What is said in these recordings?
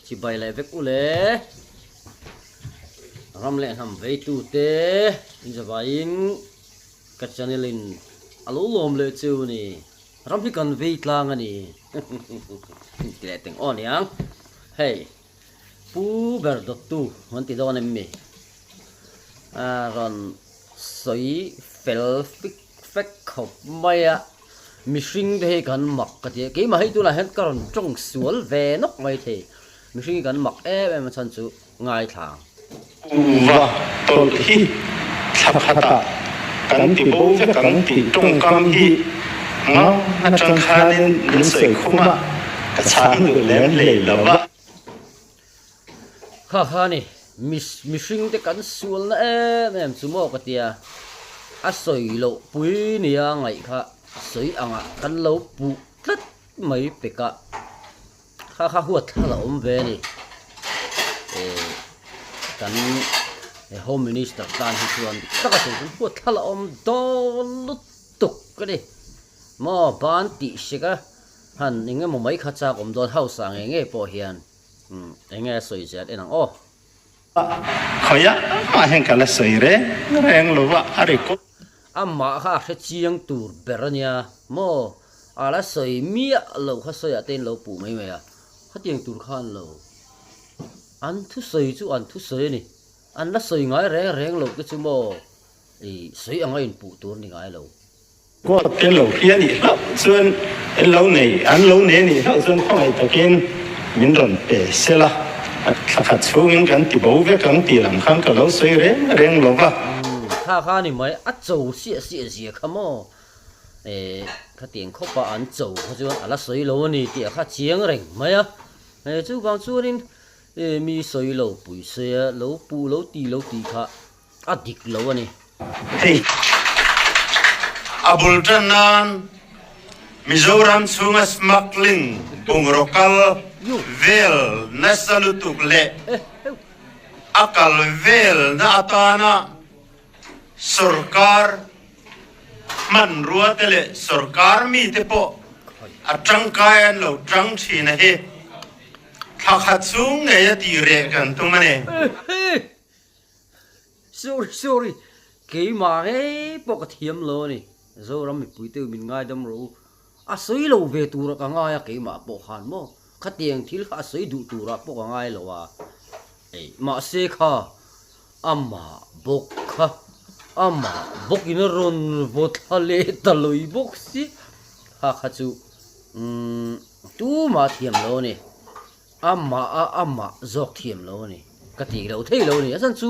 chỉ bay lại với cô lẽ ram lẹ hầm với tu tê in giờ vain cắt chân lên alo lom lệ chiu nè ram thì cần với lang anh nè cái tiếng on nhang hey pu ber dot tu hắn ti don em mi ron soi fel fek khop mai à mishing de kan mak ka ke ma hai tu la hen karon trong sual ve nok mai the mishing kan mak em chan chu ngai thang và tol hi thap khata kan ti bo ve kan ti trong kam hi ngau na chang khanin nin soi khuma ka chang lu lem le lawa kha ni mishing te kan sual na em chu mo ka tia a soi lo pui ni a ngai kha soi anga kan lo pu tlat mai peka kha huat la om ve ni kan home minister tan hi chuan taka se huat la om dol tuk ka ni mo ban ti sika han inge mo mai kha cha om dol house ang nge po hian enge soi chat enang o khoya ma hen kala soi re reng lo wa ari ko amma kha khe chiang tur berania mo ala soi mia lo kha soi aten lo pu mai mai a kha tiang tur khan lo an thu soi chu an thu soi ni an la soi ngai reng lo ke chu mo soi angai in pu tur ni ngai lo ko te lo hian ni ha chuan lo nei an lo ne ni ha chuan khoi takin min ron pe sela kha chung kan ti bo ve kan ti lam khan ka lo soi reng lo wa kha ni mai a chou sia khamo kha tiang kho pa an chou kha chuan ala soi lo ni ti kha chiang reng mai a chu bang chuanin mi soi lo pui se lo pu lo ti kha a dik lo ani hey abul tanan Mizoram chunga smuggling pungrokal vel nasalutuk le akal vel na atana sarkar man ruatele sarkar mi te po atang kayan lo tang thina he thakhatsung nge ya ti re kan tumane sorry ke ma he pok thiam lo ni zo ram mi pui te min ngai dam ro a soi lo ve tu ra ka ngai ke ma po khan mo kha tiang thil kha soi du tu ra po ka ngai lo wa ma se kha amma bok kha amma bok in ron vot hale taloi bok si ha kha chu tu ma thiam lo ni amma zok thiam lo ni ka ti lo thei lo ni asan chu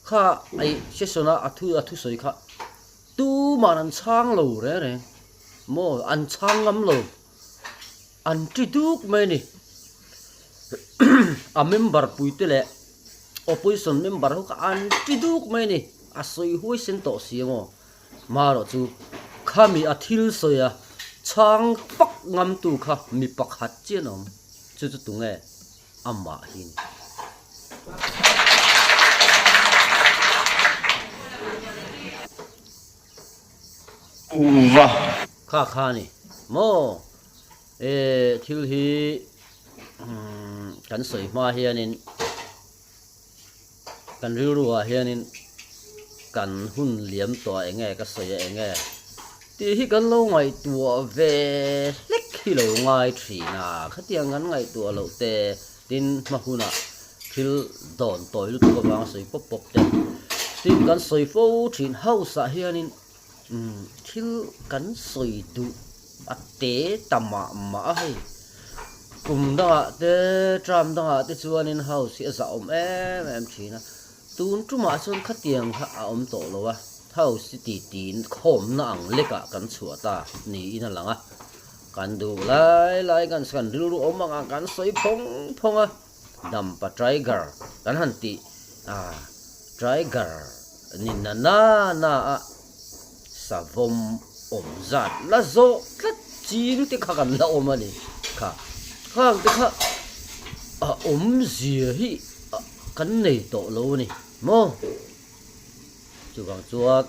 kha ai sesona athu soi kha tu man an chang lo re mo an chang ngam lo an ti duk me ni a member puite le opposition member ho ka an ti duk me ni a soi hui sen to siamo ma ro chu khami a thil soya chang pak ngam tu kha mi pakhat chenom chu tu nge amma hin wa kha ni mo thil hi kan soi ma hianin kan ru hianin kan hun liam to enge ka soi enge ti hi kan lo ngai tua ve lek hi lo ngai thina khatiang ngan ngai tua lo te tin ma huna thil don toy lu ko bang soi pop te tin kan soi fo thin house a hianin thil kan soi du ate tama ma hai kum da te tram da te chuanin house hi za om em thina tun tuma chon khatiang kha om to lo wa house ti tin khom na ang leka kan chuata ni ina langa kan du lai kan san ru om anga kan soi phong a dam pa tiger kan han ti tiger nin na savom om zat la zo tlat chi nu te kha kan la om ani kha te kha om zia hi kan nei to lo ni mo chu bang chuat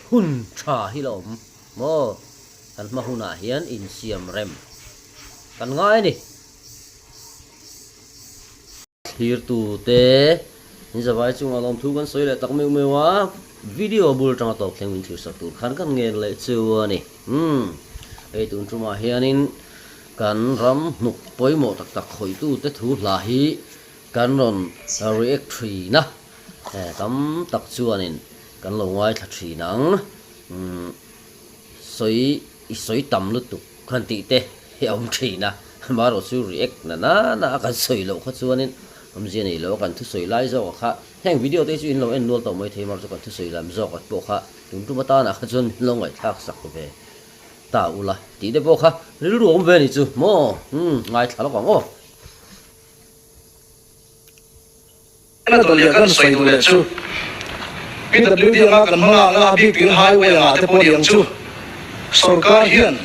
hun tha hi lom mo kan ma huna hian in siam rem kan ngai ni thir tu te ni zawai chung alom thu kan soi le tak meu meu wa video bul tang tok theng min thir sak tu khan kan nge le chu ni ei tun tuma hianin kan ram nuk poimo tak tak khoi tu te thu la hi kan ron react thri na tam tak chuanin kan lo ngai thla thri nang soi tam lu tu kan ti te he om thri na maro chu react na kan soi lo kha chuanin om je nei lo kan thu soi lai zo kha heng video te chu in lo en nol to mai thei mar chu kan thu soi lam zo ka po kha tum tu mata na kha chun lo ngai thak sak ko ve ta ula ti de po kha ril ru om ve ni chu mo ngai thla lo ka ngo na to le kan soi du le chu PWD nga kan nga big tin highway nga te po diang chu sarkar hian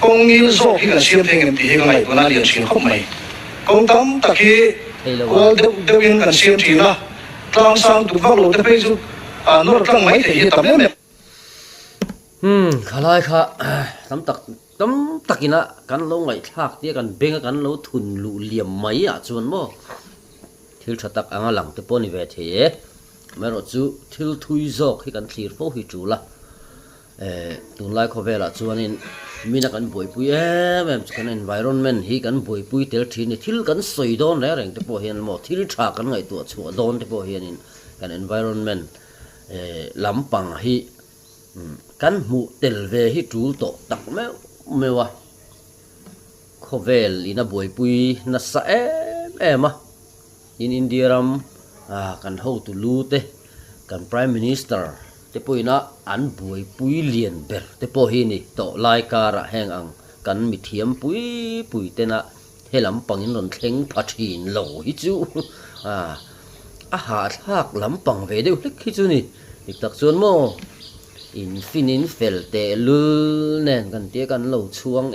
kong il zo hi kan siam theng em ti hi ngai bana lian chin khop mai kong tam takhi wal de win kan siam thi na tlang sang tu vak lo te pe chu nor tlang mai the hi tam em khalai kha tam takina kan lo ngai thak tia kan benga kan lo thun lu liam mai a chuan mo thil thatak anga lang te poni ve the mero chu thil thui zok hi kan thlir fo hi chu la tun lai kho vela chuanin mina kan boi pui em kan environment hi kan boi pui tel thin ni thil kan soi don le reng te po hian mo thil tha kan ngai tu chu don te po hian in kan environment lampang hi kan mu tel ve hi tu to tak mewa kho vel ina boi pui na sa em in India ram kan ho tu lu te kan prime minister te poina an buai pui lian ber te po hi ni to lai kara heng ang kan mi thiam pui te na helam pangin ron thleng phathin lo hi chu a ha thak lampang ve deuh hlek hi chu ni ik tak chuan mo in fel te lul nen kan te kan lo chuang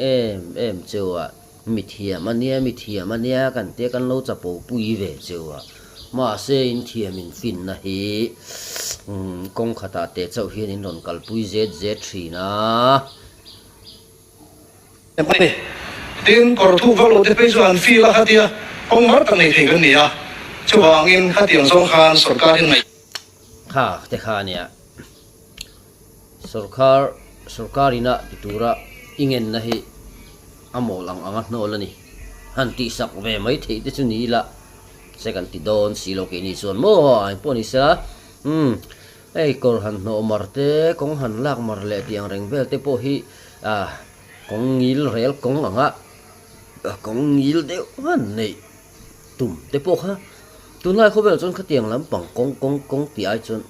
em chewa mi thiam ania kan te kan lo chapo pui ve chewa ma se in thiam in fin na hi kong khata te chau hian in ron kal pui z3 na em tin kor thu vak lo te pe chu an fi la khatia kong mar ta nei thei kan ni a chuwang in khatiang zong khan sarkar in ngai kha te kha nia sarkarina titura ingen na hi amol ang anga nolani han ti sak ve mai thei te chu ni la second ti don silo ke ni chuan mo ai poni sa ei kor han no marte kong han lak mar le tiang reng vel te po hi kong ngil rel kong anga kong ngil de han nei tum te po kha tun lai kho vel chon kha tiang lam pang kong ti ai chon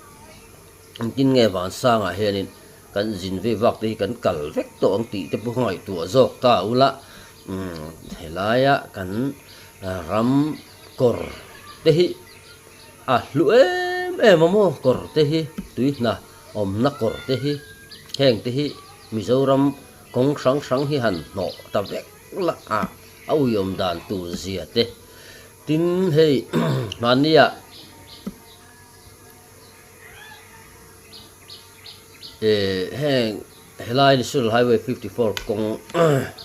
kin nge wan sang a henin kan jin ve wak te kan kal vek to ang ti te po ngai tu zok ta ula helaya kan ram kor te hi lu em mo kor te hi tui na om na kor te hi heng te hi Mizoram kong sang hi han no ta vek la au yom dan tu zia te tin hei mania heng helai national highway 54 kong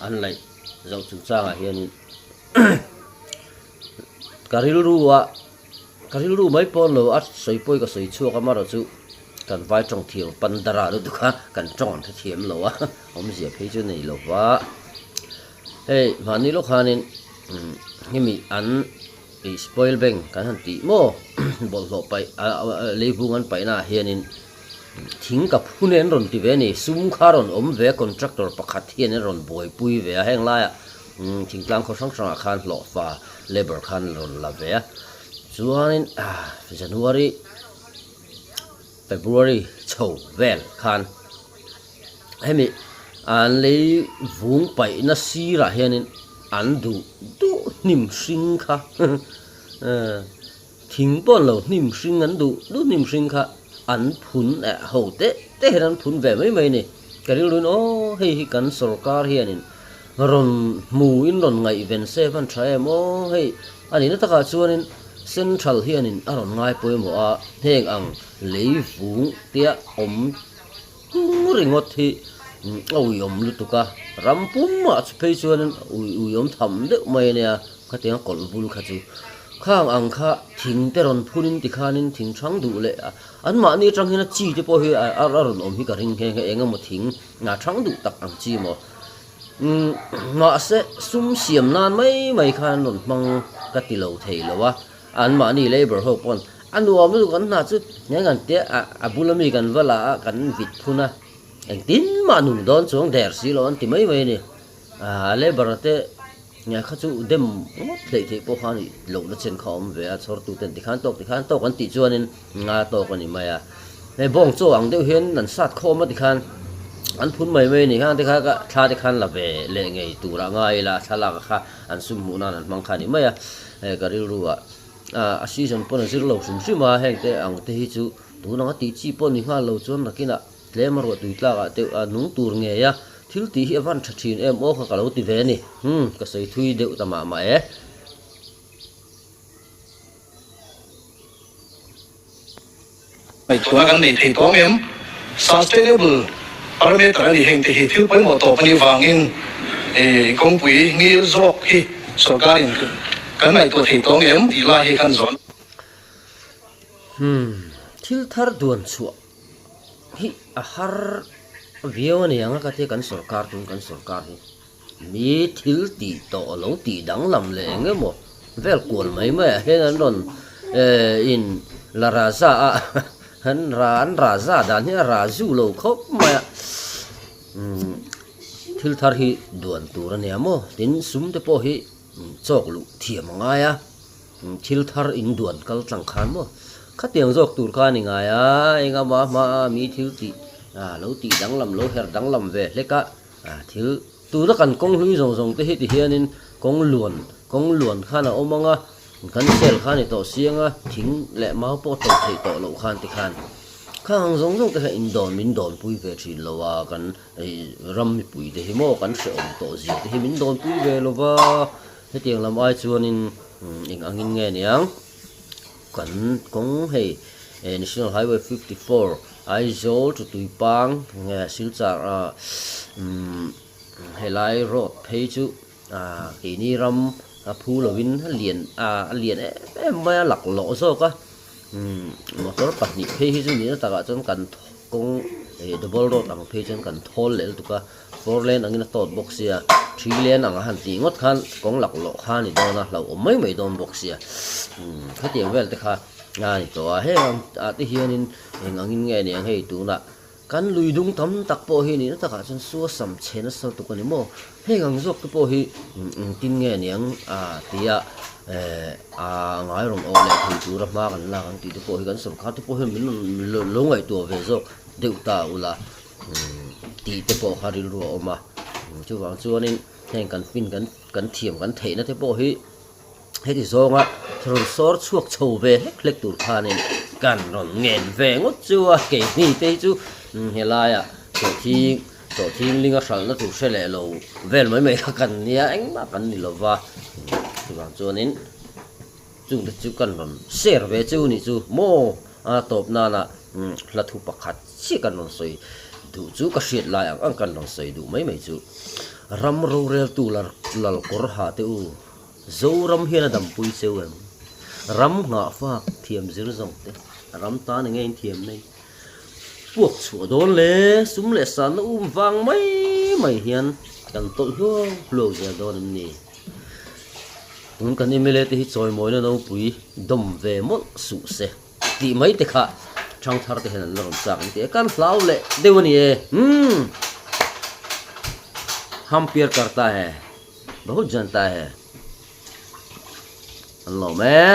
an lai zau chu changa hian karil ru mai pon lo at soi poi ka soi chu ka maro chu kan vai trong thiel pandara lu kha kan chon the thiam lo a om zia phei chu nei lo wa hey mani lo khanin himi an spoil bank kan han ti mo bol lo pai leibung an pai na hianin thing ka phunen ron ti ve ni sum kharon om ve contractor pakhat hian ron boi pui ve a heng la ya thingtlang kho sang khan lo fa labor khan ron la ve a chuanin January February chho vel khan hemi an lei vung pai na sira hianin an du nim hring kha thing pon lo nim hring an du nim hring kha an phun ho te heran phun ve mai ni karil run o hei hi kan sarkar hianin ron mu in ron ngai ven se van thae mo hei ani na taka chuanin central hianin aron ngai poimo a heng ang leivung tia om ringot hi ôi ông lúc tụ cả ram pum mà chụp phê chuan ôi ông thầm đấy mày nè cái tiếng cột bulu khát chú khang ang kha thing te ron phunin ti khanin thing thang du le an ma ni tang hina chi te po hi a ron om hi ka ring he enga mo thing na thang du tak ang chi mo ma se sum siam nan mai khan non mang ka ti lo thei lo wa an ma ni labor ho pon an nuam lu kan na chu nya ngan te a bulami kan wala kan vit phuna eng tin ma nu don chong der si lo an ti mai ni labor te nhà khách chú đêm để thì bố khăn lẩu nó trên khóm về cho tụ tiền thì khán tộc còn tỷ chuan nên ngà tộc còn mày này bông cho ăn đều hiến lần sát khóm mất thì khán ăn phun mày này khán thì khá tha thì khán là về lệ ngày tụ ra ngay là thà là khá ăn sum mù ăn mang khán thì mày cái điều rồi season pon là zero lẩu sum mà hay thế ăn thế chú tụ nó tí chi pon thì khá lẩu chuan là cái nào lấy mà rồi tụi ta cái nung tụ nghe thiếu tí hi văn thật chín em ô cả lâu tí về nè cái sợi thui đều tầm mà ấy mày tụi anh này thì có em sustainable parameter này hình thì thiếu với một tổ phân vàng in công quỹ nghĩa dọc hi sở cái cái này tụi thì có em thì là hi khăn rộn thiếu thar duan chuột hi har viêu này ang cái kan sarkar hi mi thil ti to lo ti dang lam le nge mo vel kual mai mai he an don in la raza han raza dan he razu lo khop ma thil thar hi duan tur ne mo tin sum te po hi chok lu thiam nga ya thil thar in duan kal tlang khan mo khatiang jok tur kha ni nga ya enga ma mi thil ti lâu tị đắng lầm lâu her đắng lầm về lấy cả thiếu tu nó cần công huy rồng tới hết thì hiện nên công luồn khan là ôm mong cần sel khan thì tổ xiang thính lẹ máu po tổ thì tổ lậu khan thì khan khang rồng tới in đòn bùi về chỉ lâu cần ram bùi thì mo cần sợ tổ gì thì min đòn bùi về lâu va thế tiền làm ai chuan in anh nghe nhang cần công hay National Highway 54 ai zo cho tụi bang nghe siêu chả helai road page chu cái ni ram phu lo win liền em mai lạc lỗ zo ka motor pat ni page chu ni ta ga chon kan kong double road ang page chon kan thol le tu ka four lane angin tot box ya three lane ang han ti ngot khan kong lạc lỗ khan ni dona lo mai don box ya khá tiền vel te kha ngay to he ti hianin engangin nge ne hei tu na kan lui dung tam tak po hi ni ta ka chon su sam chen so tu ko ni mo he gang jok tu po hi tin nge niang tia ngai rom o le thu tu ra ma kan la kan ti tu po hi kan sur kha tu po hi min lo ngai tu ve jok deu ta ula ti te po kha ri ru o ma chu wang chu nin heng kan pin kan thiam kan thei na te po hi he ti zonga thron sor chuak chho ve hlek tur khanin kan ron ngen ve ngot chua ke ni te chu helaya to thing linga sal na tu sele lo vel mai kan nia eng ma kan ni lova tu bang chuanin chung de chu kan ron share ve chu ni chu mo top na na la thu pakhat chi kan ron soi du chu ka hriat lai ang kan ron soi du mai chu ram ro rel tu lal kor ha te u zo ram hian adam pui cheu em ram nga fa thiam zir zong te ram ta ne ngein thiam nei puak chu don le sum le san wang mai hian kan tol lo ja don ni tun kan imele te hi choi moi no pui dom ve mo su se ti mai te kha chang thar te hen lom chak te kan hlau le dewani e हम प्यार करता है बहुत जानता है अल्लाह में